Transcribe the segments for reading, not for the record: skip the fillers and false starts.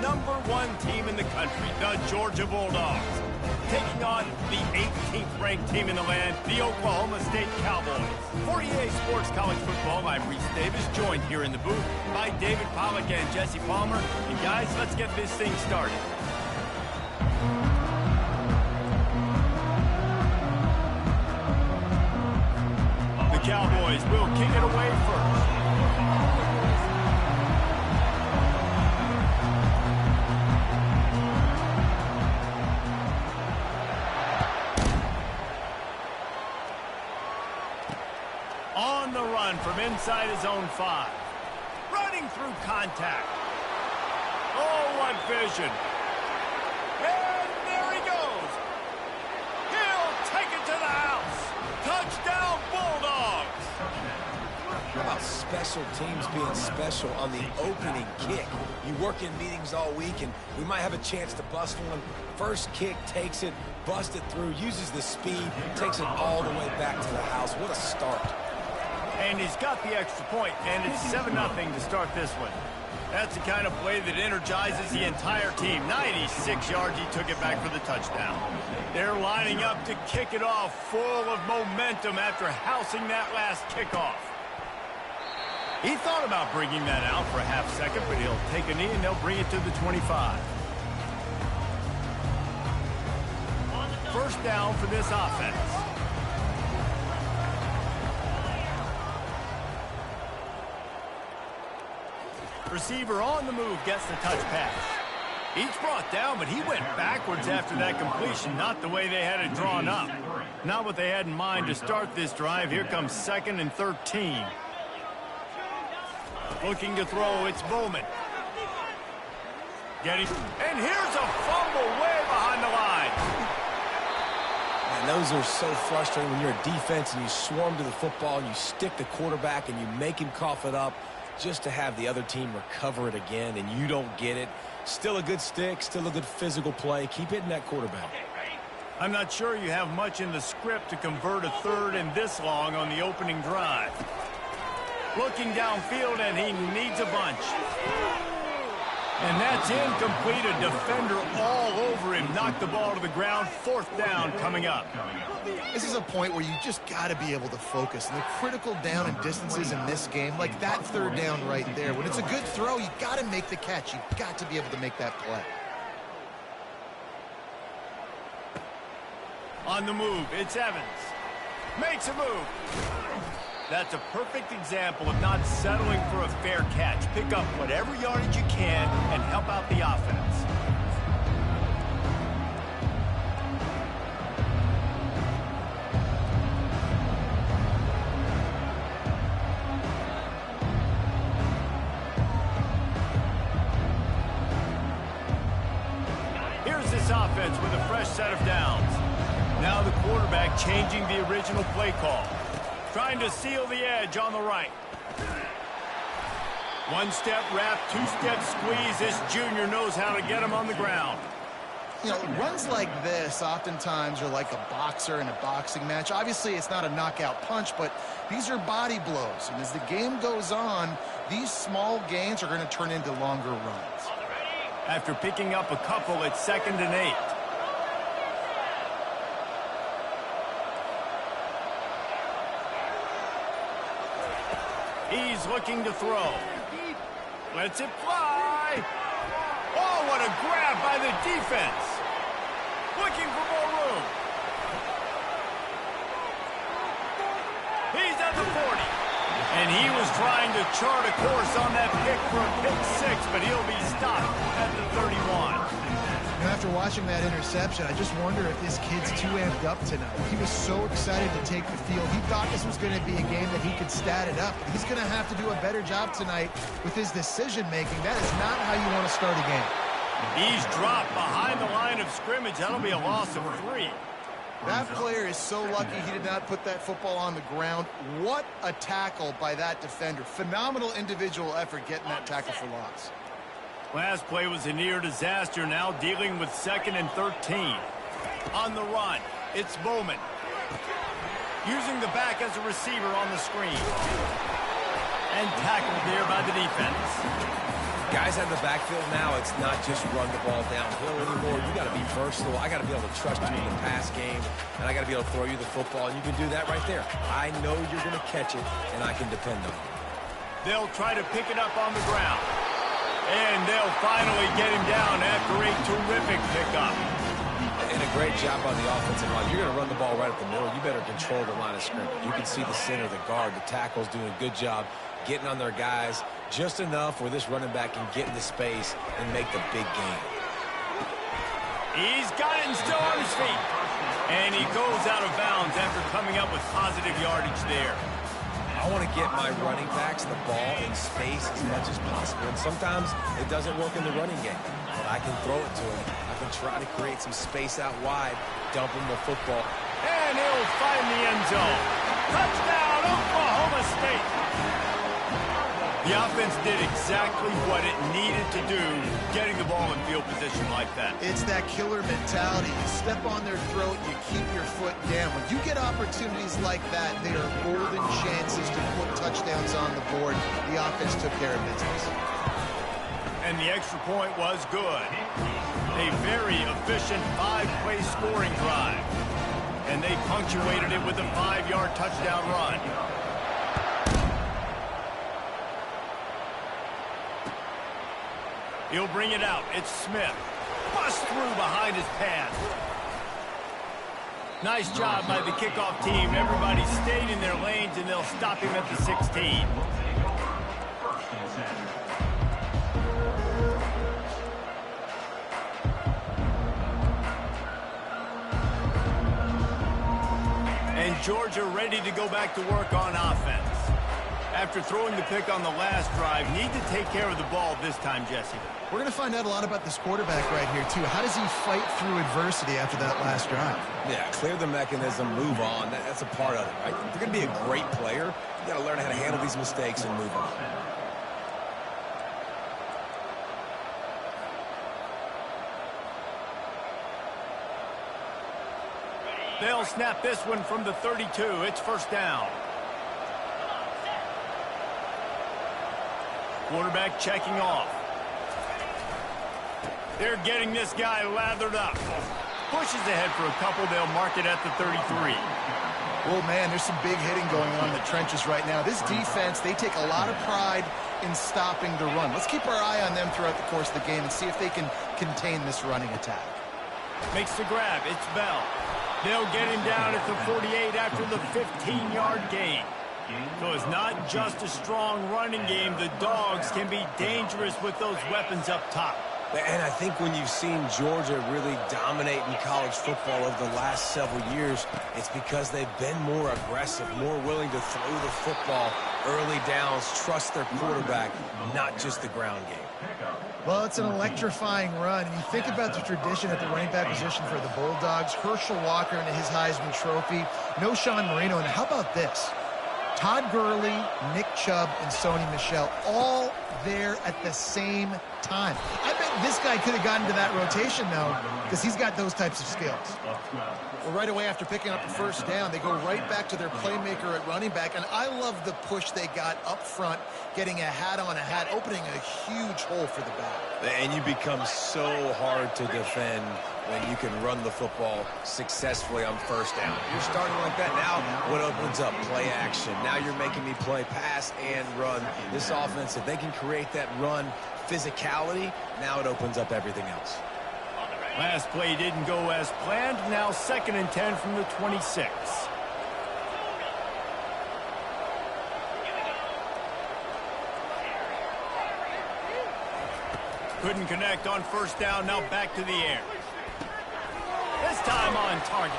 #1 team in the country, the Georgia Bulldogs, taking on the 18th ranked team in the land, the Oklahoma State Cowboys. For EA Sports College Football, I'm Reese Davis, joined here in the booth by David Pollack and Jesse Palmer. And guys, let's get this thing started. The Cowboys will kick it away first. On the run from inside his own 5. Running through contact. Oh, what vision. And there he goes. He'll take it to the house. Touchdown, Bulldogs. How about special teams being special on the opening kick? You work in meetings all week, and we might have a chance to bust one. First kick, takes it, busts it through, uses the speed, takes it all the way back to the house. What a start. And he's got the extra point, and it's 7-0 to start this one. That's the kind of play that energizes the entire team. 96 yards, he took it back for the touchdown. They're lining up to kick it off, full of momentum after housing that last kickoff. He thought about bringing that out for a half second, but he'll take a knee and they'll bring it to the 25. First down for this offense. Receiver on the move gets the touch pass. Each brought down, but he went backwards after that completion, not the way they had it drawn up. Not what they had in mind to start this drive. Here comes 2nd and 13. Looking to throw, it's Bowman. And here's a fumble way behind the line. And those are so frustrating when you're a defense and you swarm to the football and you stick the quarterback and you make him cough it up, just to have the other team recover it again, and you don't get it. Still a good stick, still a good physical play. Keep hitting that quarterback. I'm not sure you have much in the script to convert a third and this long on the opening drive. Looking downfield, and he needs a bunch. And that's incomplete. A defender all over him. Knocked the ball to the ground. 4th down coming up. This is a point where you just got to be able to focus. And the critical down and distances in this game, like that 3rd down right there. When it's a good throw, you got to make the catch. You got to be able to make that play. On the move, it's Evans. Makes a move. That's a perfect example of not settling for a fair catch. Pick up whatever yardage you can and help out the offense. Here's this offense with a fresh set of downs. Now the quarterback changing the original play call. Trying to seal the edge on the right. 1-step wrap, 2-step squeeze. This junior knows how to get him on the ground. You know, runs like this oftentimes are like a boxer in a boxing match. Obviously, it's not a knockout punch, but these are body blows. And as the game goes on, these small gains are going to turn into longer runs. After picking up a couple, it's 2nd and 8. He's looking to throw. Lets it fly. Oh, what a grab by the defense. Looking for more room. He's at the 40. And he was trying to chart a course on that pick for a pick 6, but he'll be stopped at the 31. And after watching that interception, I just wonder if this kid's too amped up tonight. He was so excited to take the field. He thought this was going to be a game that he could stat it up. He's going to have to do a better job tonight with his decision-making. That is not how you want to start a game. He's dropped behind the line of scrimmage. That'll be a loss of 3. That player is so lucky he did not put that football on the ground. What a tackle by that defender. Phenomenal individual effort getting that tackle for loss. Last play was a near disaster, now dealing with 2nd and 13. On the run, it's Bowman. Using the back as a receiver on the screen. And tackled there by the defense. Guys out of the backfield now, it's not just run the ball downhill anymore. You got to be versatile. I got to be able to trust you in the pass game, and I got to be able to throw you the football, and you can do that right there. I know you're going to catch it, and I can depend on you. They'll try to pick it up on the ground. And they'll finally get him down after a terrific pickup. And a great job on the offensive line. You're going to run the ball right at the middle. You better control the line of scrimmage. You can see the center, the guard, the tackle's doing a good job getting on their guys just enough where this running back can get into space and make the big game. He's got it and still on his feet. And he goes out of bounds after coming up with positive yardage there. I want to get my running backs the ball in space as much as possible. And sometimes it doesn't work in the running game. But I can throw it to him. I can try to create some space out wide, dump him the football. And he'll find the end zone. Touchdown, Oklahoma State. The offense did exactly what it needed to do, getting the ball in field position like that. It's that killer mentality. You step on their throat, you keep your foot down. When you get opportunities like that, they are golden chances to put touchdowns on the board. The offense took care of business. And the extra point was good. A very efficient 5-play scoring drive. And they punctuated it with a 5-yard touchdown run. He'll bring it out. It's Smith. Bust through behind his pads. Nice job by the kickoff team. Everybody stayed in their lanes, and they'll stop him at the 16. And Georgia ready to go back to work on offense. After throwing the pick on the last drive, need to take care of the ball this time, Jesse. We're going to find out a lot about this quarterback right here, too. How does he fight through adversity after that last drive? Yeah, clear the mechanism, move on. That's a part of it, right? If you're going to be a great player, you got to learn how to handle these mistakes and move on. They'll snap this one from the 32. It's first down. Quarterback checking off. They're getting this guy lathered up. Pushes ahead for a couple. They'll mark it at the 33. Oh, man, there's some big hitting going on in the trenches right now. This defense, they take a lot of pride in stopping the run. Let's keep our eye on them throughout the course of the game and see if they can contain this running attack. Makes the grab. It's Bell. They'll get him down at the 48 after the 15-yard gain. So it's not just a strong running game. The Dogs can be dangerous with those weapons up top. And I think when you've seen Georgia really dominate in college football over the last several years, it's because they've been more aggressive, more willing to throw the football early downs, trust their quarterback, not just the ground game. Well, it's an electrifying run. And you think about the tradition at the running back position for the Bulldogs. Herschel Walker and his Heisman Trophy. No Sean Marino. And how about this? Todd Gurley, Nick Chubb, and Sony Michel all there at the same time. I bet this guy could have gotten to that rotation, though, because he's got those types of skills. Well, right away after picking up the first down, they go right back to their playmaker at running back, and I love the push they got up front, getting a hat on a hat, opening a huge hole for the back. And you become so hard to defend when you can run the football successfully on first down. You're starting like that. Now what opens up? Play action. Now you're making me play pass and run. This offense, if they can create that run physicality, now it opens up everything else. Last play didn't go as planned. Now 2nd and 10 from the 26. Couldn't connect on first down. Now back to the air. This time on target.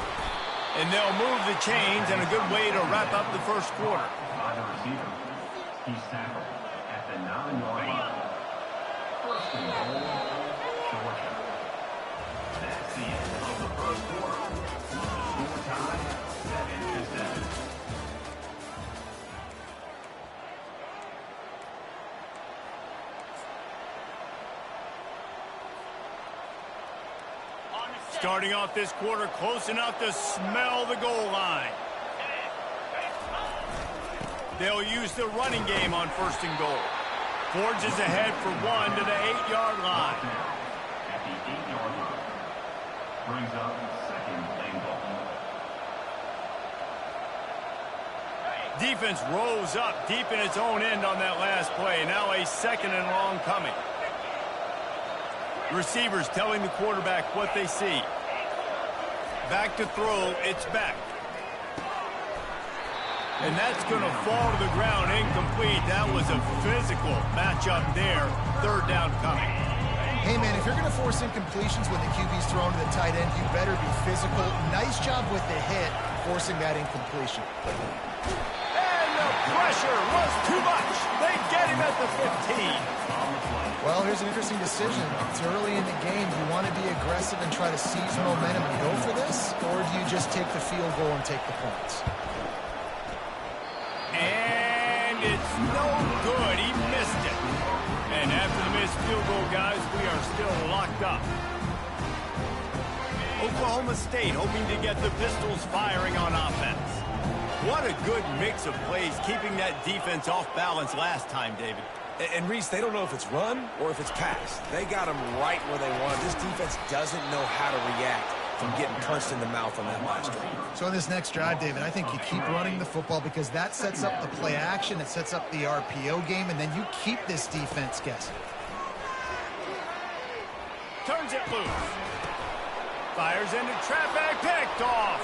And they'll move the chains, and a good way to wrap up the first quarter. He's tackled at the 9-yard line. First and goal, Georgia. That's the end of the first quarter. Score time, 7-7. Starting off this quarter close enough to smell the goal line. They'll use the running game on 1st and goal. Forges ahead for one to the 8-yard line. At the 8-yard line. Brings up second and goal. Defense rose up deep in its own end on that last play. Now a second and long coming. Receivers telling the quarterback what they see. Back to throw, it's back. And that's going to fall to the ground incomplete. That was a physical matchup there. Third down coming. Hey, man, if you're going to force incompletions when the QB's thrown to the tight end, you better be physical. Nice job with the hit, forcing that incompletion. And the pressure was too much. They get him at the 15. Well, here's an interesting decision. It's early in the game. Do you want to be aggressive and try to seize momentum and go for this? Or do you just take the field goal and take the points? And it's no good. He missed it. And after the missed field goal, guys, we are still locked up. Oklahoma State hoping to get the Pistols firing on offense. What a good mix of plays, keeping that defense off balance last time, David. And Reese, they don't know if it's run or if it's pass. They got them right where they want. This defense doesn't know how to react from getting punched in the mouth on that last drive. So in this next drive, David, I think you keep running the football because that sets up the play action, it sets up the RPO game, and then you keep this defense guessing. Turns it loose. Fires into traffic, picked off.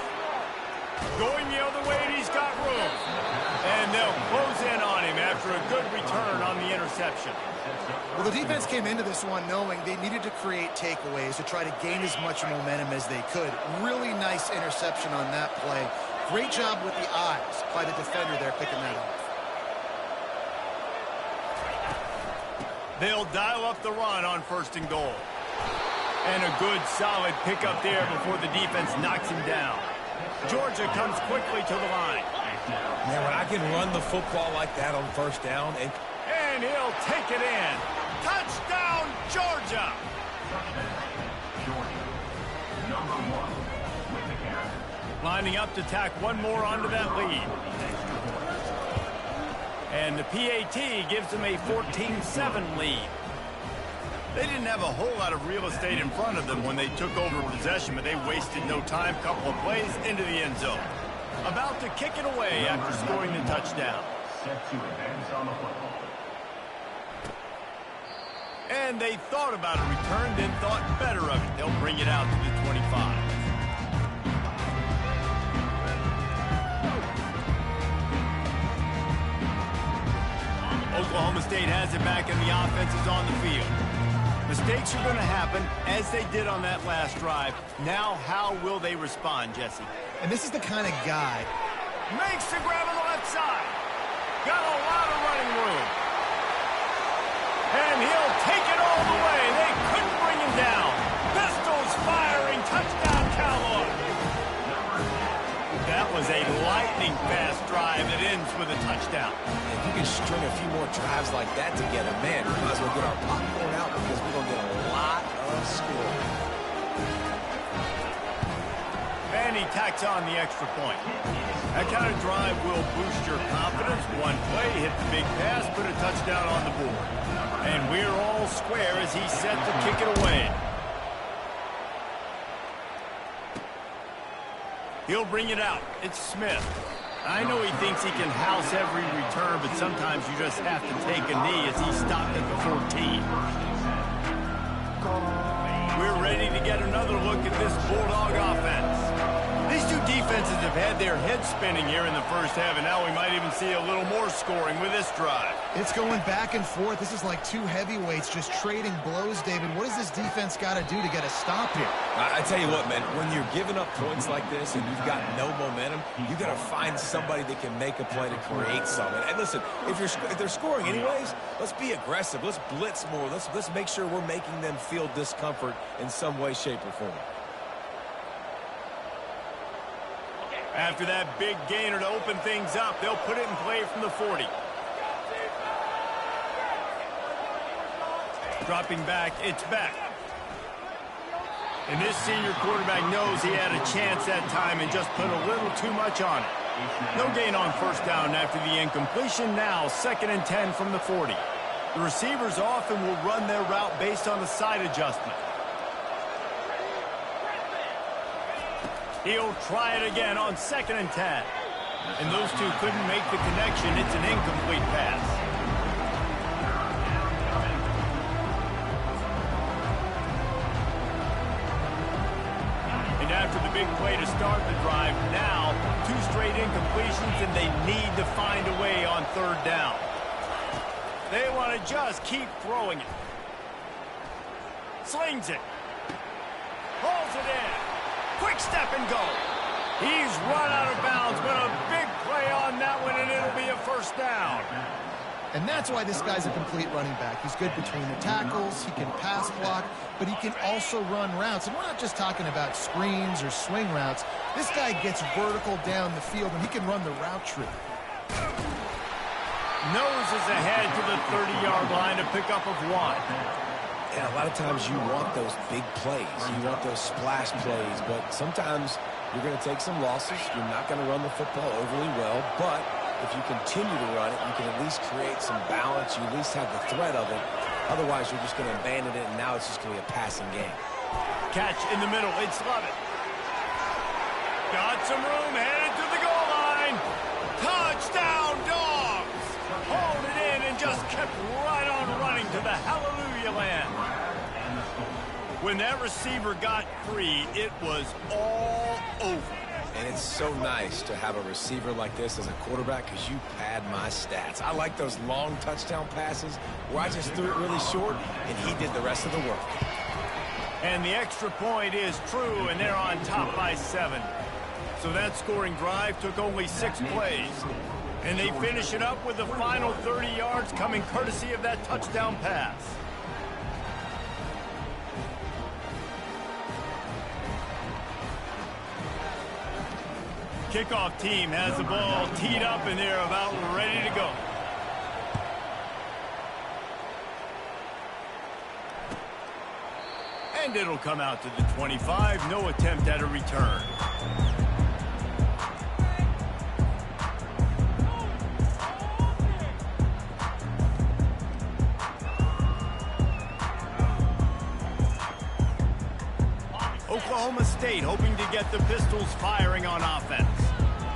Going the other way, and he's got room. And they'll close in on him after a good return on the interception. Well, the defense came into this one knowing they needed to create takeaways to try to gain as much momentum as they could. Really nice interception on that play. Great job with the eyes by the defender there picking that off. They'll dial up the run on first and goal. And a good, solid pickup there before the defense knocks him down. Georgia comes quickly to the line. Man, when I can run the football like that on first down, and he'll take it in. Touchdown, Georgia! Georgia, number 1 with the carry. Lining up to tack one more onto that lead. And the PAT gives them a 14-7 lead. They didn't have a whole lot of real estate in front of them when they took over possession, but they wasted no time. Couple of plays into the end zone. About to kick it away after scoring the touchdown. Set to advance on the football. And they thought about a return, then thought better of it. They'll bring it out to the 25. Oklahoma State has it back, and the offense is on the field. Mistakes are going to happen, as they did on that last drive. Now, how will they respond, Jesse? And this is the kind of guy. Makes the grab on the left side. Got a lot of running room. And he'll take it all the way. They couldn't bring him down. Pistols firing. Touchdown, Cowboys. That was a lightning-fast drive that ends with a touchdown. if you can string a few more drives like that together, man, we might as well get our popcorn out because we're going to get a lot of scoring. And he tacks on the extra point. That kind of drive will boost your confidence. One play, hit the big pass, put a touchdown on the board. And we're all square as he's set to kick it away. He'll bring it out. It's Smith. I know he thinks he can house every return, but sometimes you just have to take a knee as he stopped at the 14. We're ready to get another look at this Bulldog offense. These two defenses have had their heads spinning here in the first half, and now we might even see a little more scoring with this drive. It's going back and forth. This is like two heavyweights just trading blows, David. What does this defense got to do to get a stop here? I tell you what, man, when you're giving up points like this and you've got no momentum, you got to find somebody that can make a play to create something. And listen, if they're scoring anyways, let's be aggressive. Let's blitz more. Let's make sure we're making them feel discomfort in some way, shape, or form. After that big gainer to open things up, they'll put it in play from the 40. Dropping back, it's back. And this senior quarterback knows he had a chance that time and just put a little too much on it. No gain on first down after the incompletion. Now 2nd and 10 from the 40. The receivers often will run their route based on a side adjustment. He'll try it again on 2nd and 10. And those two couldn't make the connection. It's an incomplete pass. And after the big play to start the drive, now 2 straight incompletions, and they need to find a way on 3rd down. They want to just keep throwing it. Slings it. Pulls it in. Quick step and go. He's run out of bounds, but a big play on that one, and it'll be a 1st down. And that's why this guy's a complete running back. He's good between the tackles, he can pass block, but he can also run routes. And we're not just talking about screens or swing routes. This guy gets vertical down the field, and he can run the route tree. Noses ahead to the 30-yard line, to pick up of 1. And a lot of times you want those big plays. You want those splash plays, but sometimes you're going to take some losses. You're not going to run the football overly well, but if you continue to run it, you can at least create some balance. You at least have the threat of it. Otherwise, you're just going to abandon it, and now it's just going to be a passing game. Catch in the middle. It's Lovett. Got some room, headed to the goal line. Touchdown, Dogs! Hold it in and just kept right on running to the hallelujah land. When that receiver got free, it was all over. And it's so nice to have a receiver like this as a quarterback because you pad my stats. I like those long touchdown passes where I just threw it really short and he did the rest of the work. And the extra point is true, and they're on top by 7. So that scoring drive took only 6 plays. And they finish it up with the final 30 yards coming courtesy of that touchdown pass. Kickoff team has the ball teed up, and they're about ready to go. And it'll come out to the 25. No attempt at a return. Oklahoma State hoping to get the Pistols firing on offense.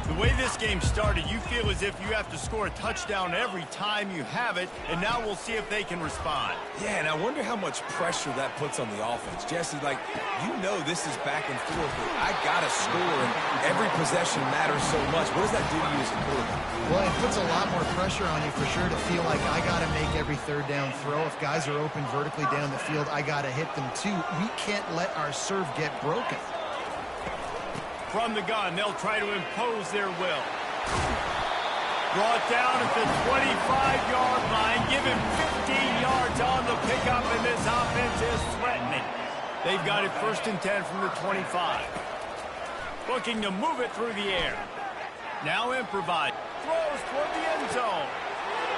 The way this game started, you feel as if you have to score a touchdown every time you have it, and now we'll see if they can respond. Yeah, and I wonder how much pressure that puts on the offense. Jesse, like, you know this is back and forth, but I got to score, and every possession matters so much. What does that do to you as a quarterback? Well, it puts a lot more pressure on you for sure to feel like I got to make every 3rd down throw. If guys are open vertically down the field, I got to hit them too. We can't let our serve get broken. From the gun, they'll try to impose their will. Brought down at the 25-yard line. Give him 15 yards on the pickup, and this offense is threatening. They've got it 1st and 10 from the 25. Looking to move it through the air. Now improvise. Throws toward the end zone.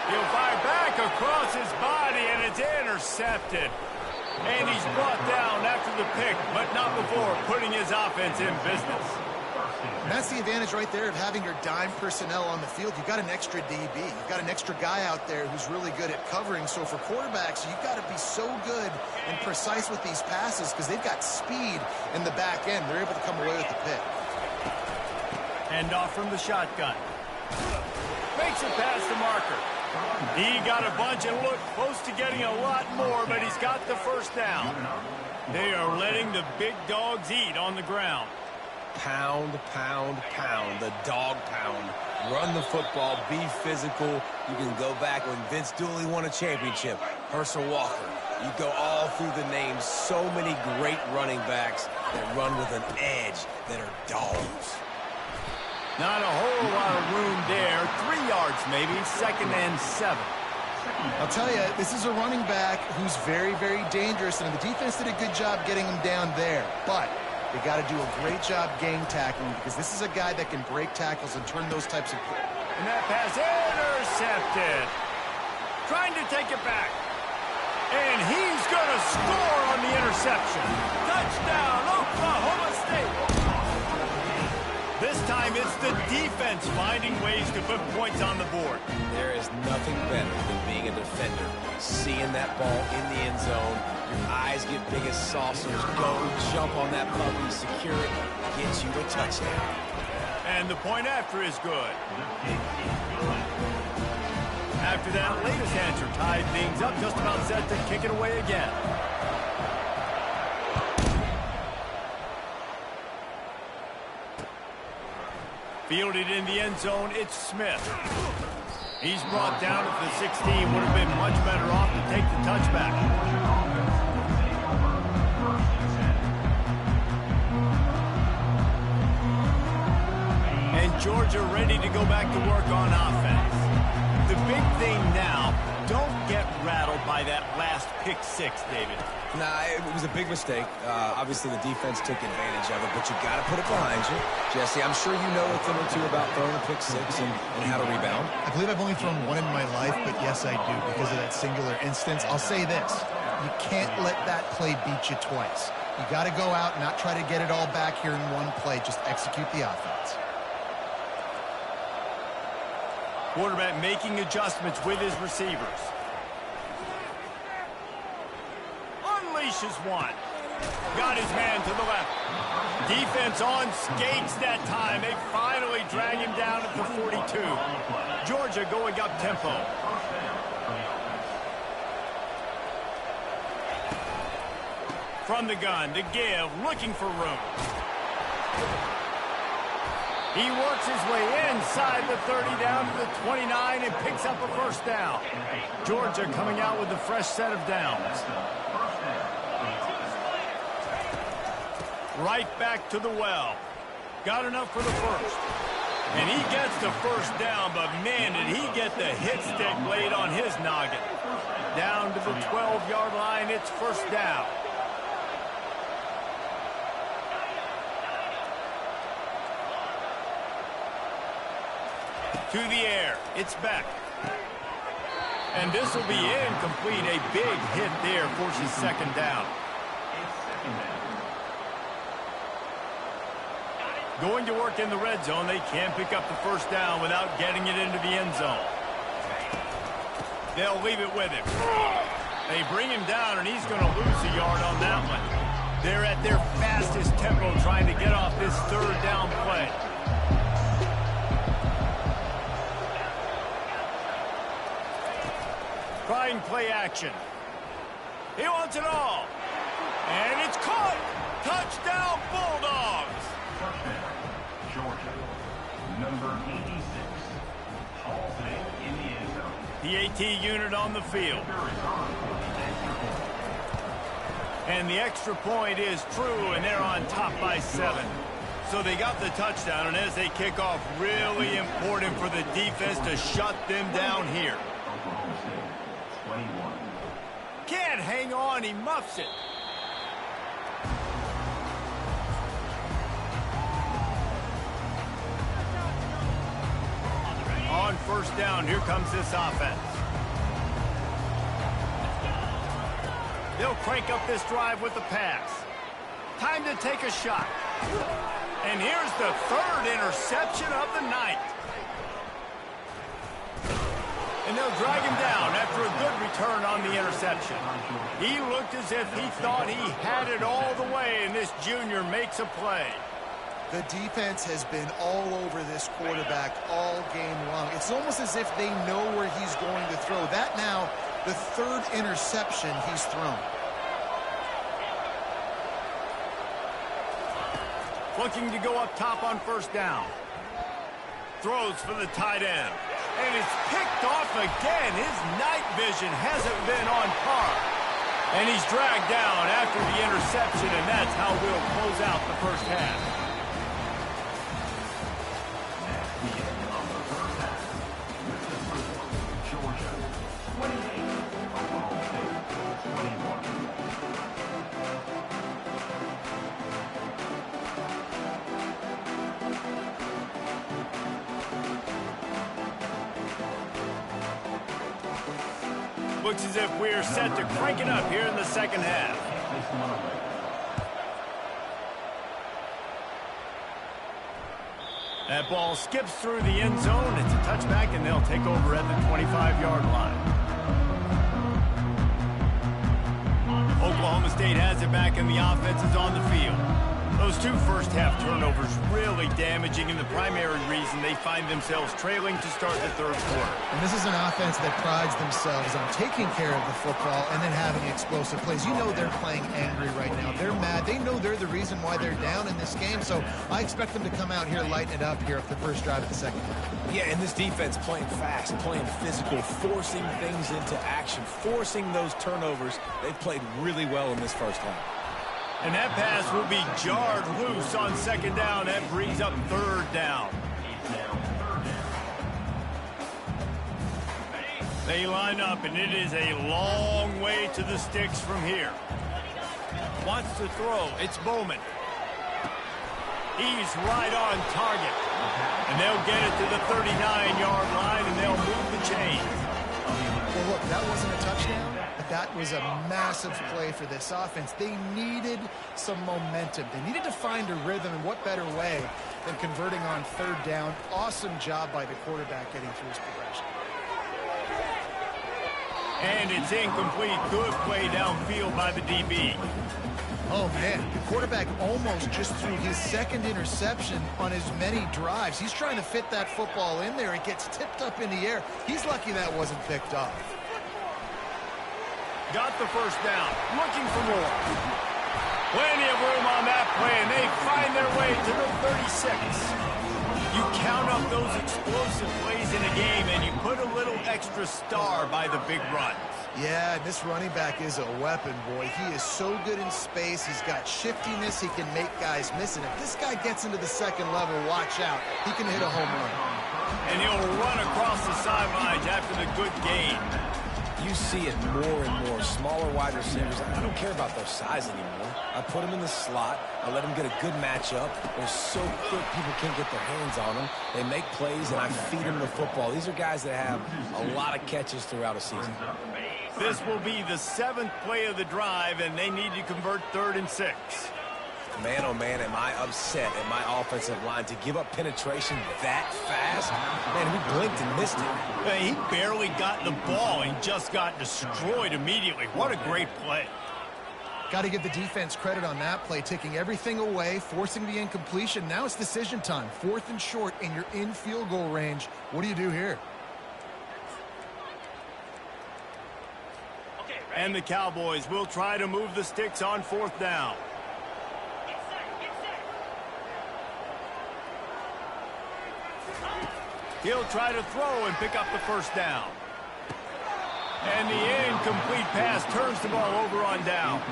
He'll fire back across his body, and it's intercepted. And he's brought down after the pick, but not before putting his offense in business. And that's the advantage right there of having your dime personnel on the field. You've got an extra DB. You've got an extra guy out there who's really good at covering. So for quarterbacks, you've got to be so good and precise with these passes because they've got speed in the back end. They're able to come away with the pick. Hand off from the shotgun. Makes it past the marker. He got a bunch and looked close to getting a lot more, but he's got the 1st down. They are letting the big dogs eat on the ground. Pound, pound, pound, the dog pound. Run the football, be physical. You can go back when Vince Dooley won a championship. Herschel Walker. You go all through the names. So many great running backs that run with an edge that are dogs. Not a whole lot of room there. 3 yards maybe, 2nd and 7. I'll tell you, this is a running back who's very, very dangerous, and the defense did a good job getting him down there. But they got to do a great job game tackling because this is a guy that can break tackles and turn those types of... And that pass intercepted. Trying to take it back. And he's going to score on the interception. Touchdown, Oklahoma State. This time it's the defense finding ways to put points on the board. There is nothing better than being a defender. Seeing that ball in the end zone, your eyes get big as saucers. Go, jump on that puppy, secure it, gets you a touchdown. And the point after is good. After that latest answer tied things up, just about set to kick it away again. Fielded in the end zone, it's Smith. He's brought down at the 16. Would have been much better off to take the touchback. And Georgia ready to go back to work on offense. The big thing now, don't get rattled by that last pick six, David. Nah, it was a big mistake. Obviously, the defense took advantage of it, but you got to put it behind you. Jesse, I'm sure you know a thing or two about throwing a pick six and how to rebound. I believe I've only thrown one in my life, but yes, I do because of that singular instance. I'll say this. You can't let that play beat you twice. You got to go out and not try to get it all back here in one play. Just execute the offense. Quarterback making adjustments with his receivers. Unleashes one. Got his man to the left. Defense on skates that time. They finally drag him down at the 42. Georgia going up tempo. From the gun to give, looking for room. He works his way inside the 30 down to the 29 and picks up a first down. Georgia coming out with a fresh set of downs. Right back to the well. Got enough for the first. And he gets the first down, but man, did he get the hit stick laid on his noggin. Down to the 12-yard line, it's first down. To the air, it's Beck. And this will be incomplete. A big hit there forces second down. Going to work in the red zone. They can't pick up the first down without getting it into the end zone. They'll leave it with him. They bring him down, and he's going to lose a yard on that one. They're at their fastest tempo trying to get off this third down play. Trying play action. He wants it all. And it's caught. Touchdown, Bulldogs. Touchdown, Georgia. Number 86, hauls it in the end zone. The AT unit on the field. And the extra point is true, and they're on top by 7. So they got the touchdown, and as they kick off, really important for the defense to shut them down here. Can't hang on, he muffs it. On first down, here comes this offense. They'll crank up this drive with the pass. Time to take a shot. And here's the third interception of the night. And they'll drag him down after a good return on the interception. He looked as if he thought he had it all the way, and this junior makes a play. The defense has been all over this quarterback all game long. It's almost as if they know where he's going to throw. That now, the third interception he's thrown. Looking to go up top on first down. Throws for the tight end. And it's picked off again. His night vision hasn't been on par. And he's dragged down after the interception, and that's how we'll close out the first half. Looks as if we're set to crank it up here in the second half. That ball skips through the end zone. It's a touchback, and they'll take over at the 25-yard line. Oklahoma State has it back, and the offense is on the field. Those two first-half turnovers really damaging, and the primary reason they find themselves trailing to start the third quarter. And this is an offense that prides themselves on taking care of the football and then having explosive plays. You know they're playing angry right now. They're mad. They know they're the reason why they're down in this game, so I expect them to come out here, lighten it up here at the first drive of the second half. Yeah, and this defense playing fast, playing physical, forcing things into action, forcing those turnovers. They've played really well in this first half. And that pass will be jarred loose on second down. That brings up third down. They line up, and it is a long way to the sticks from here. Wants to throw. It's Bowman. He's right on target. And they'll get it to the 39-yard line, and they'll move the chains. Well, look, that wasn't a touchdown, but that was a massive play for this offense. They needed some momentum. They needed to find a rhythm, and what better way than converting on third down. Awesome job by the quarterback getting through his progression. And it's incomplete. Good play downfield by the DB. Oh, man, the quarterback almost just threw his second interception on as many drives. He's trying to fit that football in there. It gets tipped up in the air. He's lucky that wasn't picked off. Got the first down. Looking for more. Plenty of room on that play, and they find their way to the 36. You count up those explosive plays in a game, and you put a little extra star by the big runs. Yeah, this running back is a weapon, boy. He is so good in space. He's got shiftiness. He can make guys miss. And if this guy gets into the second level, watch out. He can hit a home run. And he'll run across the sidelines after the good gain. You see it more and more. Smaller wide receivers. I don't care about their size anymore. I put them in the slot. I let them get a good matchup. They're so quick, people can't get their hands on them. They make plays, and I feed them the football. These are guys that have a lot of catches throughout a season. This will be the 7th play of the drive, and they need to convert 3rd and 6. Man, oh man, am I upset at my offensive line to give up penetration that fast? Man, we blinked and missed it. He barely got the ball and just got destroyed immediately. What a great play. Got to give the defense credit on that play, taking everything away, forcing the incompletion. Now it's decision time. 4th and short, and you're in field goal range. What do you do here? And the Cowboys will try to move the sticks on 4th down. He'll try to throw and pick up the first down. And the incomplete pass turns the ball over on downs.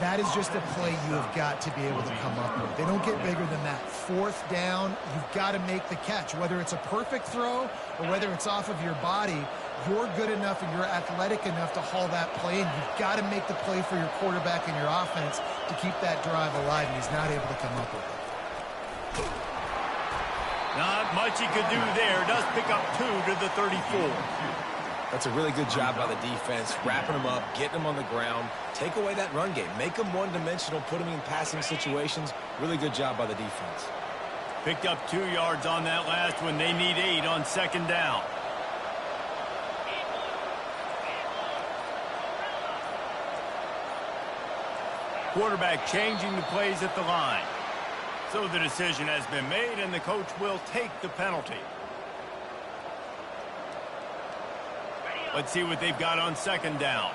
That is just a play you have got to be able to come up with. They don't get bigger than that. 4th down, you've got to make the catch. Whether it's a perfect throw or whether it's off of your body, you're good enough and you're athletic enough to haul that play, and you've got to make the play for your quarterback and your offense to keep that drive alive, and he's not able to come up with it. Not much he could do there. Does pick up 2 to the 34. That's a really good job by the defense, wrapping them up, getting them on the ground. Take away that run game. Make them one-dimensional, put them in passing situations. Really good job by the defense. Picked up 2 yards on that last one. They need 8 on 2nd down. Quarterback changing the plays at the line. So the decision has been made, and the coach will take the penalty. Let's see what they've got on 2nd down.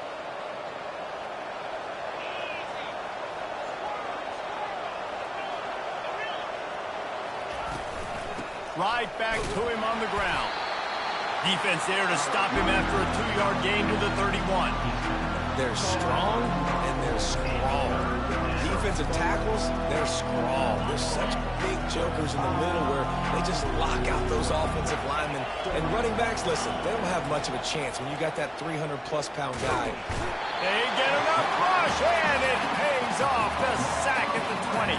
Right back to him on the ground. Defense there to stop him after a 2-yard gain to the 31. They're strong, and they're strong. Defensive tackles, they're strong. They're such big jokers in the middle where they just lock out those offensive linemen. And running backs, listen, they don't have much of a chance when you got that 300-plus pound guy. They get enough rush, and it pays off. The sack at the 20.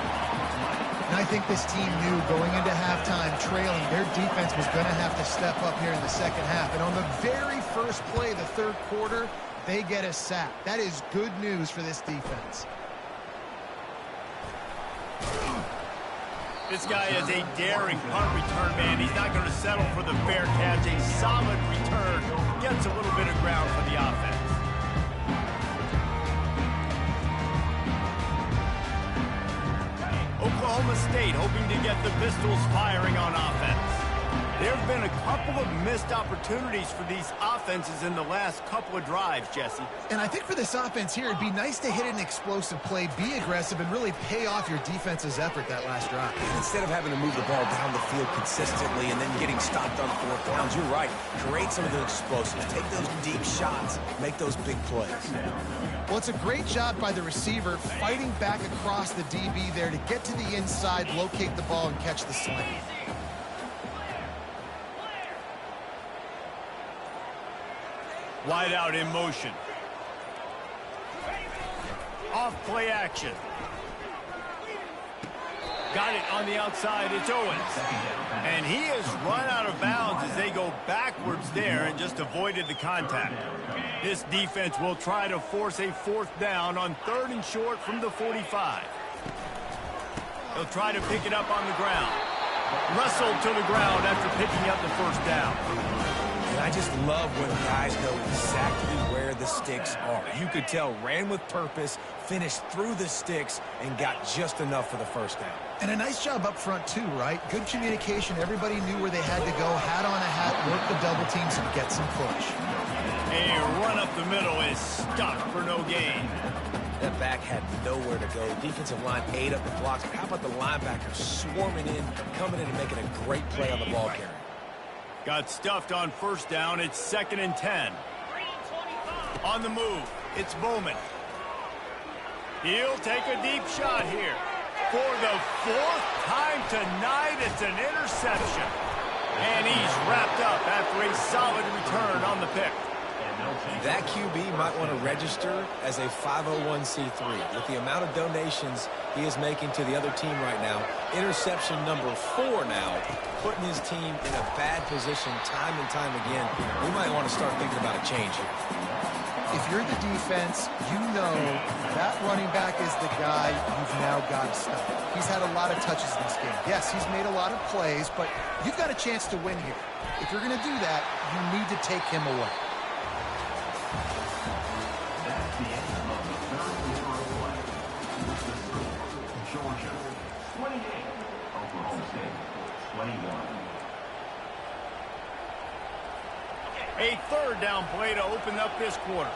And I think this team knew going into halftime trailing, their defense was going to have to step up here in the second half. And on the very first play of the 3rd quarter, they get a sack. That is good news for this defense. This guy is a daring punt return man. He's not going to settle for the fair catch. A solid return gets a little bit of ground for the offense. Oklahoma State hoping to get the Pistols firing on offense. There have been a couple of missed opportunities for these offenses in the last couple of drives, Jesse. And I think for this offense here, it'd be nice to hit an explosive play, be aggressive, and really pay off your defense's effort that last drive. Instead of having to move the ball down the field consistently and then getting stopped on fourth downs, you're right. Create some of the explosives. Take those deep shots. Make those big plays. Well, it's a great job by the receiver fighting back across the DB there to get to the inside, locate the ball, and catch the slant. Wide out in motion. Off play action. Got it on the outside. It's Owens. And he has run out of bounds as they go backwards there and just avoided the contact. This defense will try to force a fourth down on 3rd and short from the 45. They'll try to pick it up on the ground. Wrestled to the ground after picking up the first down. And I just love when guys know exactly where the sticks are. You could tell ran with purpose, finished through the sticks, and got just enough for the first down. And a nice job up front, too, right? Good communication. Everybody knew where they had to go. Hat on a hat, work the double teams, and get some push. A run up the middle is stopped for no gain. That back had nowhere to go. Defensive line ate up the blocks. But how about the linebackers swarming in, coming in and making a great play on the ball carrier? Got stuffed on first down. It's 2nd and 10. On the move, it's Bowman. He'll take a deep shot here. For the 4th time tonight, it's an interception. And he's wrapped up after a solid return on the pick. That QB might want to register as a 501c3. With the amount of donations he is making to the other team right now, interception number 4 now, putting his team in a bad position time and time again. We might want to start thinking about a change here. If you're the defense, you know that running back is the guy you've now got to stop. He's had a lot of touches in this game. Yes, he's made a lot of plays, but you've got a chance to win here. If you're going to do that, you need to take him away. That's the end of the 3rd quarter of play. Georgia 28, Oklahoma State 21. A 3rd down play to open up this quarter.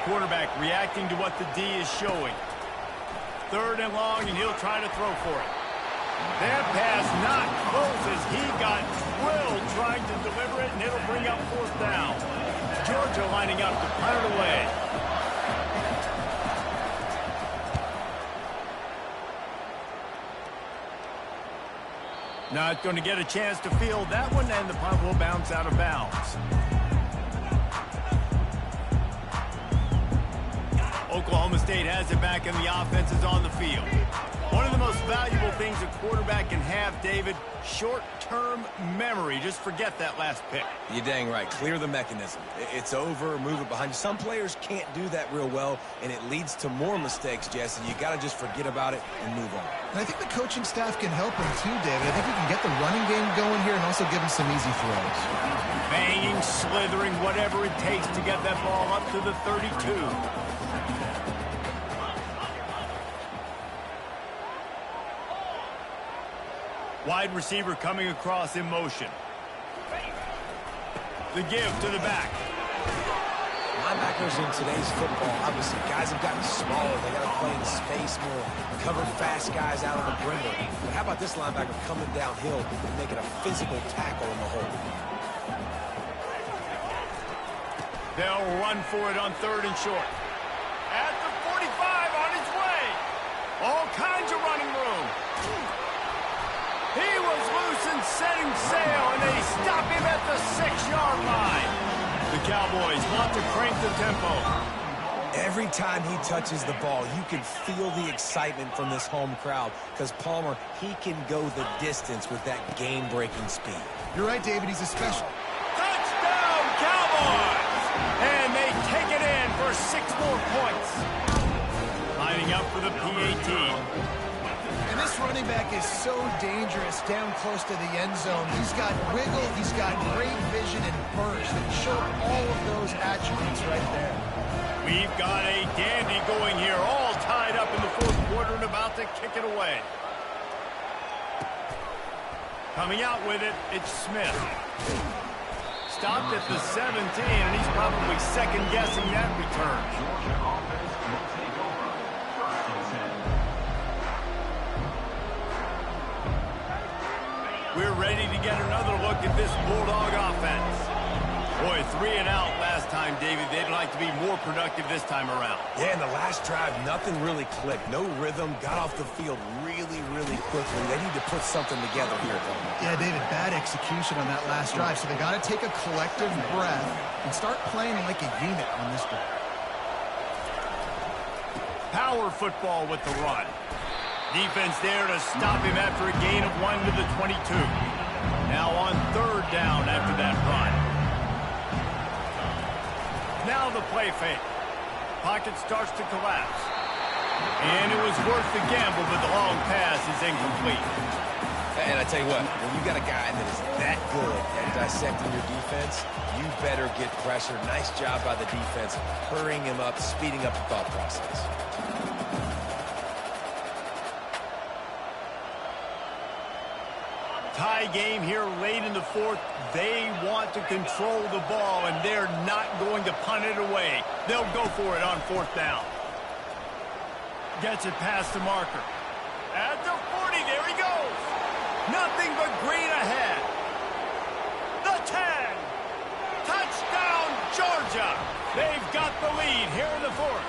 Quarterback reacting to what the D is showing. 3rd and long, and he'll try to throw for it. That pass not close as he got drilled trying to deliver it, and it'll bring up 4th down. Georgia lining up to punt it away. Not going to get a chance to field that one, and the punt will bounce out of bounds. Oklahoma State has it back, and the offense is on the field. One of the most valuable things a quarterback can have, David, short-term memory. Just forget that last pick. You're dang right. Clear the mechanism. It's over, move it behind you. Some players can't do that real well, and it leads to more mistakes, Jesse. You got to just forget about it and move on. And I think the coaching staff can help him too, David. I think we can get the running game going here and also give him some easy throws. Banging, slithering, whatever it takes to get that ball up to the 32. Wide receiver coming across in motion. The give to the back. Linebackers in today's football, obviously, guys have gotten smaller. They got to play in space more, cover fast guys out on the perimeter. But how about this linebacker coming downhill and making a physical tackle in the hole? They'll run for it on 3rd and short. At the 45, on his way. All kinds of running room. He was loose and setting sail, and they stop him at the 6-yard line. The Cowboys want to crank the tempo. Every time he touches the ball, you can feel the excitement from this home crowd because Palmer, he can go the distance with that game-breaking speed. You're right, David. He's a special. Touchdown, Cowboys! And they take it in for 6 more points. setting up for the PAT. And this running back is so dangerous down close to the end zone. He's got wiggle, he's got great vision and burst, and showed all of those attributes right there. We've got a dandy going here, all tied up in the fourth quarter and about to kick it away. Coming out with it, it's Smith. Stopped at the 17, and he's probably second-guessing that return. Georgia offense will take over. 1st and 10. We're ready to get another look at this Bulldog offense. Boy, 3 and out last time, David. They'd like to be more productive this time around. Yeah, in the last drive, nothing really clicked. No rhythm. Got off the field really, really quickly. They need to put something together here, though. Yeah, David, bad execution on that last drive, so they got to take a collective breath and start playing like a unit on this one. Power football with the run. Defense there to stop him after a gain of 1 to the 22. Now on 3rd down after that run. Now the play fake. Pocket starts to collapse. And it was worth the gamble, but the long pass is incomplete. And I tell you what, when you got a guy that is that good at dissecting your defense, you better get pressure. Nice job by the defense, hurrying him up, speeding up the thought process. Tie game here late in the fourth. They want to control the ball, and they're not going to punt it away. They'll go for it on 4th down. Gets it past the marker. At the 40, there he goes. Nothing but green ahead. The 10. Touchdown, Georgia. They've got the lead here in the 4th.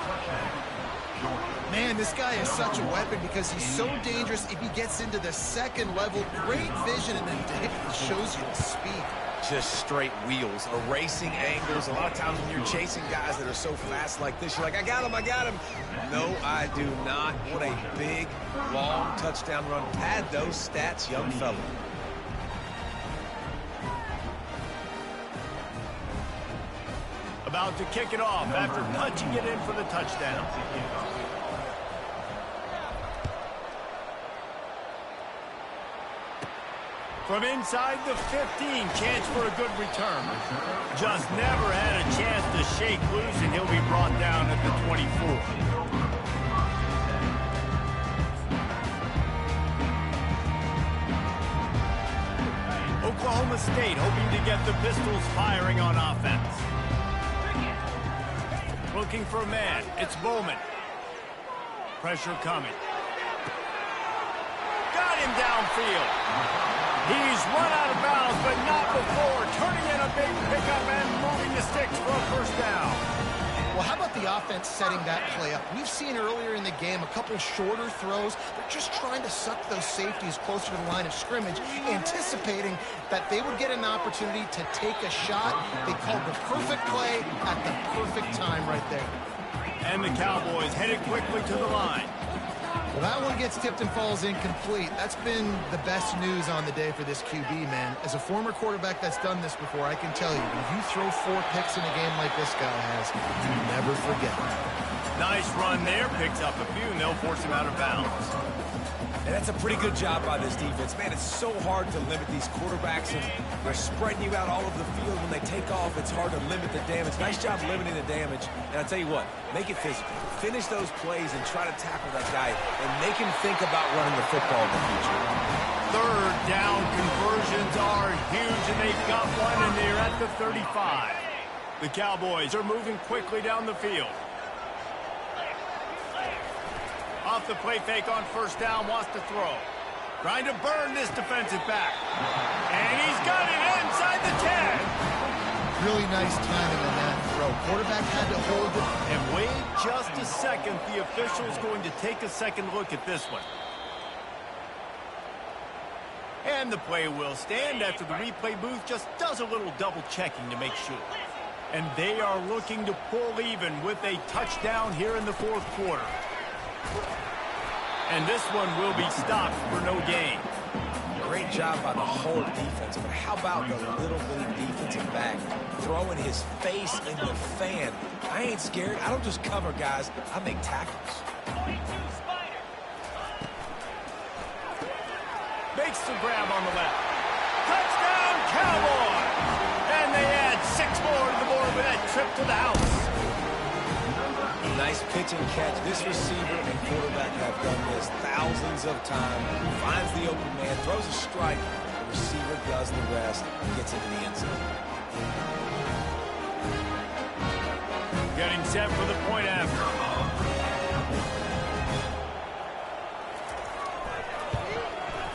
Man, this guy is such a weapon because he's so dangerous if he gets into the 2nd level. Great vision, and then it shows you the speed. Just straight wheels, erasing angles. A lot of times when you're chasing guys that are so fast like this, you're like, I got him. No, I do not. What a big, long touchdown run. Pad those stats, young fella. About to kick it off after punching it in for the touchdown. From inside the 15, chance for a good return. Just never had a chance to shake loose, and he'll be brought down at the 24. Oklahoma State hoping to get the Pistols firing on offense. Looking for a man. It's Bowman. Pressure coming. Got him downfield. He's run out of bounds, but not before. Turning in a big pickup and moving the sticks for a 1st down. Well, how about the offense setting that play up? We've seen earlier in the game a couple shorter throws. They're just trying to suck those safeties closer to the line of scrimmage, anticipating that they would get an opportunity to take a shot. They called the perfect play at the perfect time right there. And the Cowboys headed quickly to the line. Well, that one gets tipped and falls incomplete. That's been the best news on the day for this QB, man. As a former quarterback that's done this before, I can tell you, when you throw 4 picks in a game like this guy has, you never forget. Nice run there. Picks up a few, and they'll force him out of bounds. And that's a pretty good job by this defense. Man, it's so hard to limit these quarterbacks, and they're spreading you out all over the field. When they take off, it's hard to limit the damage. Nice job limiting the damage. And I'll tell you what, make it physical. Finish those plays and try to tackle that guy and make him think about running the football in the future. 3rd down conversions are huge, and they've got one, and they're at the 35. The Cowboys are moving quickly down the field. Off the play fake on 1st down, wants to throw. Trying to burn this defensive back. And he's got it inside the 10. Really nice timing on that throw. Quarterback had to hold it. And wait just a second. The official's going to take a second look at this one. And the play will stand after the replay booth just does a little double checking to make sure. And they are looking to pull even with a touchdown here in the 4th quarter. And this one will be stopped for no gain. Great job by the whole defense, but how about the little bitty defensive back throwing his face in the fan? I ain't scared. I don't just cover guys. I make tackles. Makes the grab on the left. Touchdown, Cowboys! And they add 6 more to the board with that trip to the house. Nice pitch and catch. This receiver and quarterback have done this thousands of times. Finds the open man, throws a strike. The receiver does the rest and gets into the end zone. Getting set for the point after.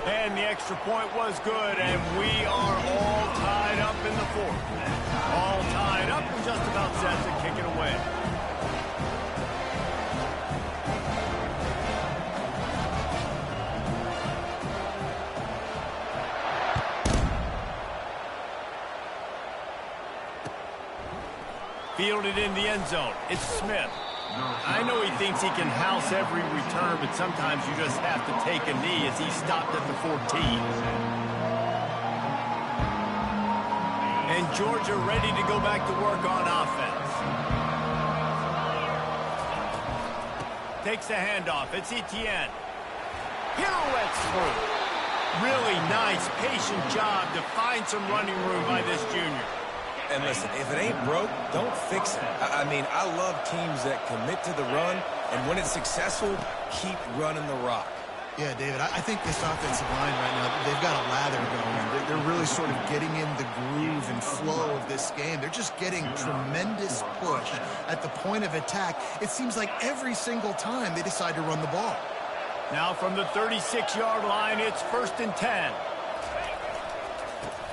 And the extra point was good, and we are all tied up in the fourth. All tied up and just about set to kick it away. Fielded in the end zone. It's Smith. I know he thinks he can house every return, but sometimes you just have to take a knee as he stopped at the 14. And Georgia ready to go back to work on offense. Takes the handoff. It's Etienne. Pirouettes through. Really nice, patient job to find some running room by this junior. And listen, if it ain't broke, don't fix it. I mean, I love teams that commit to the run, and when it's successful, keep running the rock. Yeah, David, I think this offensive line right now, they've got a lather going. They're really sort of getting in the groove and flow of this game. They're just getting tremendous push at the point of attack. It seems like every single time they decide to run the ball. Now from the 36-yard line, it's 1st and 10.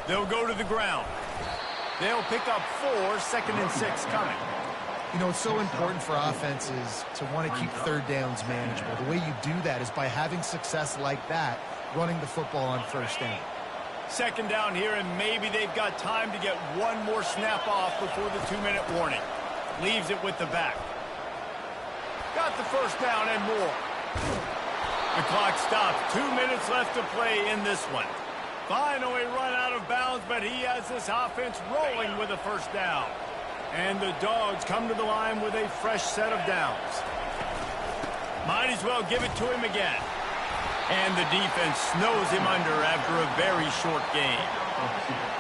They'll go to the ground. They'll pick up 4, 2nd and 6 coming. You know, it's so important for offenses to want to keep third downs manageable. The way you do that is by having success like that, running the football on 1st down. 2nd down here, and maybe they've got time to get one more snap off before the 2-minute warning. Leaves it with the back. Got the 1st down and more. The clock stops. 2 minutes left to play in this one. Finally run out of bounds, but he has this offense rolling with a 1st down. And the Dogs come to the line with a fresh set of downs. Might as well give it to him again. And the defense snows him under after a very short game.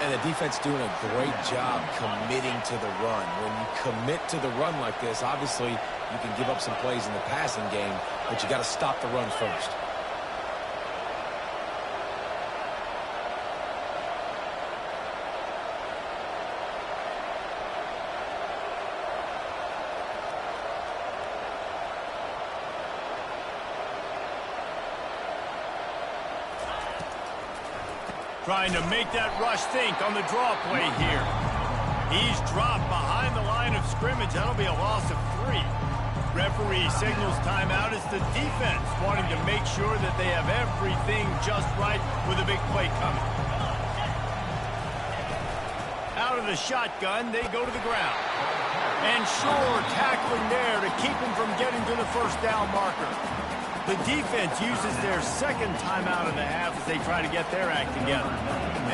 And the defense doing a great job committing to the run. When you commit to the run like this, obviously you can give up some plays in the passing game, but you got to stop the run first. Trying to make that rush think on the draw play here. He's dropped behind the line of scrimmage. That'll be a loss of 3. Referee signals timeout. It's the defense wanting to make sure that they have everything just right with a big play coming. Out of the shotgun, they go to the ground. And sure, tackling there to keep him from getting to the 1st down marker. The defense uses their 2nd timeout of the half as they try to get their act together.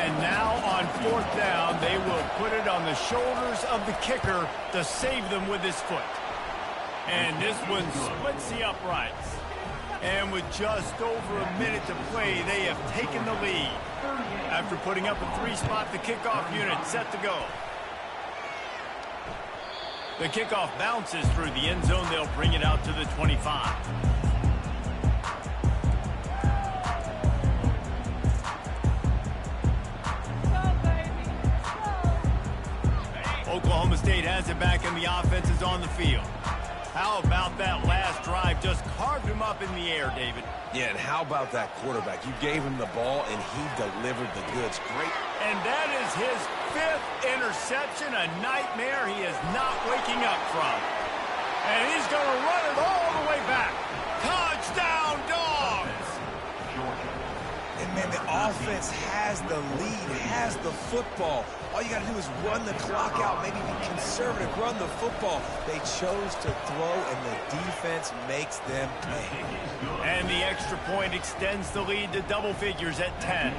And now on 4th down, they will put it on the shoulders of the kicker to save them with his foot. And this one splits the uprights. And with just over a minute to play, they have taken the lead. After putting up a 3-spot, the kickoff unit set to go. The kickoff bounces through the end zone. They'll bring it out to the 25. Oklahoma State has it back, and the offense is on the field. How about that last drive? Just carved him up in the air, David. Yeah, and how about that quarterback? You gave him the ball, and he delivered the goods. Great. And that is his 5th interception, a nightmare he is not waking up from. And he's going to run it all the way back. Touchdown, Dogs! And, man, the offense has the lead, has the football. All you got to do is run the clock out, maybe be conservative, run the football. They chose to throw, and the defense makes them pay. And the extra point extends the lead to double figures at 10.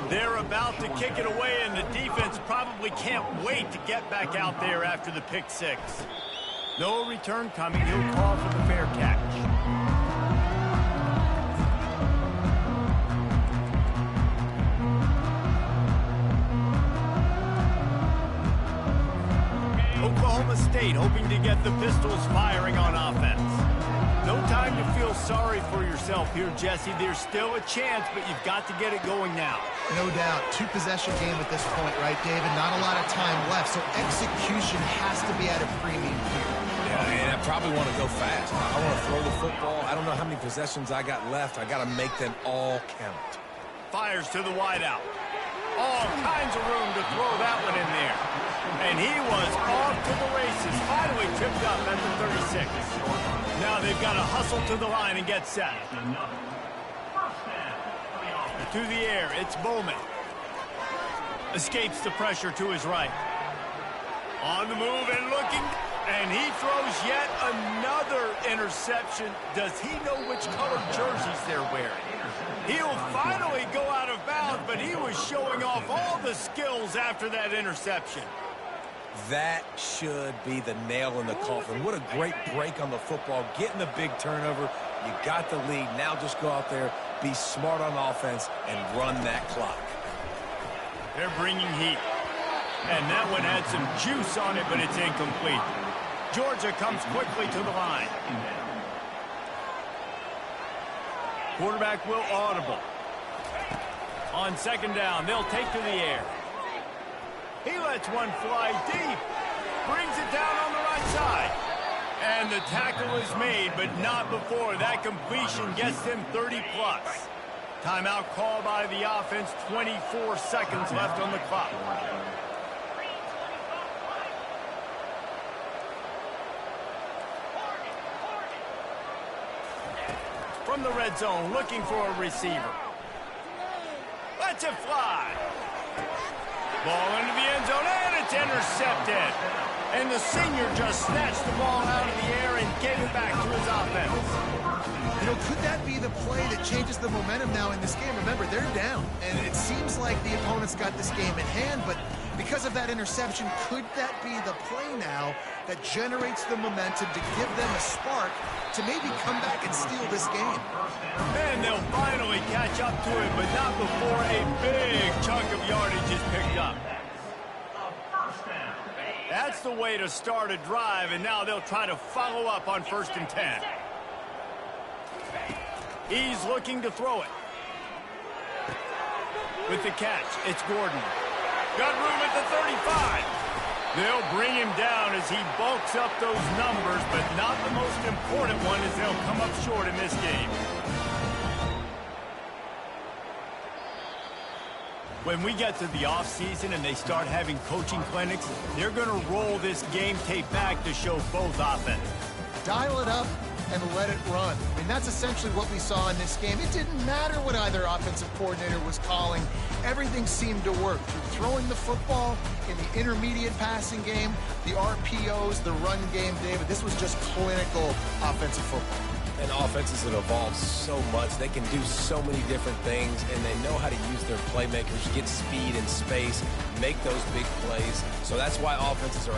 They're about to kick it away, and the defense probably can't wait to get back out there after the pick 6. No return coming. He'll call for the fair catch. Oklahoma State hoping to get the Pistols firing on offense. No time to feel sorry for yourself here, Jesse. There's still a chance, but you've got to get it going now. No doubt. Two-possession game at this point, right, David? Not a lot of time left, so execution has to be at a premium here. Yeah, and I probably want to go fast. I want to throw the football. I don't know how many possessions I got left. I got to make them all count. Fires to the wideout. All kinds of room to throw that one in there. And he was off to the races. Finally tripped up at the 36. Now they've got to hustle to the line and get set. To the air, it's Bowman. Escapes the pressure to his right. On the move and looking, and he throws yet another interception. Does he know which color jerseys they're wearing? He'll finally go out of bounds, but he was showing off all the skills after that interception. That should be the nail in the coffin. What a great break on the football. Getting the big turnover. You got the lead. Now just go out there, be smart on offense, and run that clock. They're bringing heat. And that one had some juice on it, but it's incomplete. Georgia comes quickly to the line. Quarterback will audible. On second down, they'll take to the air. He lets one fly deep. Brings it down on the right side. And the tackle is made, but not before. That completion gets them 30-plus. Timeout called by the offense. 24 seconds left on the clock. From the red zone, looking for a receiver. Lets it fly. Ball into the end zone, and it's intercepted. And the senior just snatched the ball out of the air and gave it back to his offense. You know, could that be the play that changes the momentum now in this game? Remember, they're down, and it seems like the opponent's got this game in hand, but because of that interception, could that be the play now that generates the momentum to give them a spark to maybe come back and steal this game? And they'll finally catch up to it, but not before a big chunk of yardage is picked up. That's the way to start a drive, and now they'll try to follow up on 1st and 10. He's looking to throw it. With the catch, it's Gordon. Got room at the 35. They'll bring him down as he bulks up those numbers, but not the most important one as they'll come up short in this game. When we get to the offseason and they start having coaching clinics, they're going to roll this game tape back to show both offenses. Dial it up and let it run. I mean, that's essentially what we saw in this game. It didn't matter what either offensive coordinator was calling. Everything seemed to work through throwing the football in the intermediate passing game, the RPOs, the run game, David. This was just clinical offensive football. And offenses have evolved so much. They can do so many different things, and they know how to use their playmakers, get speed and space, make those big plays. So that's why offenses are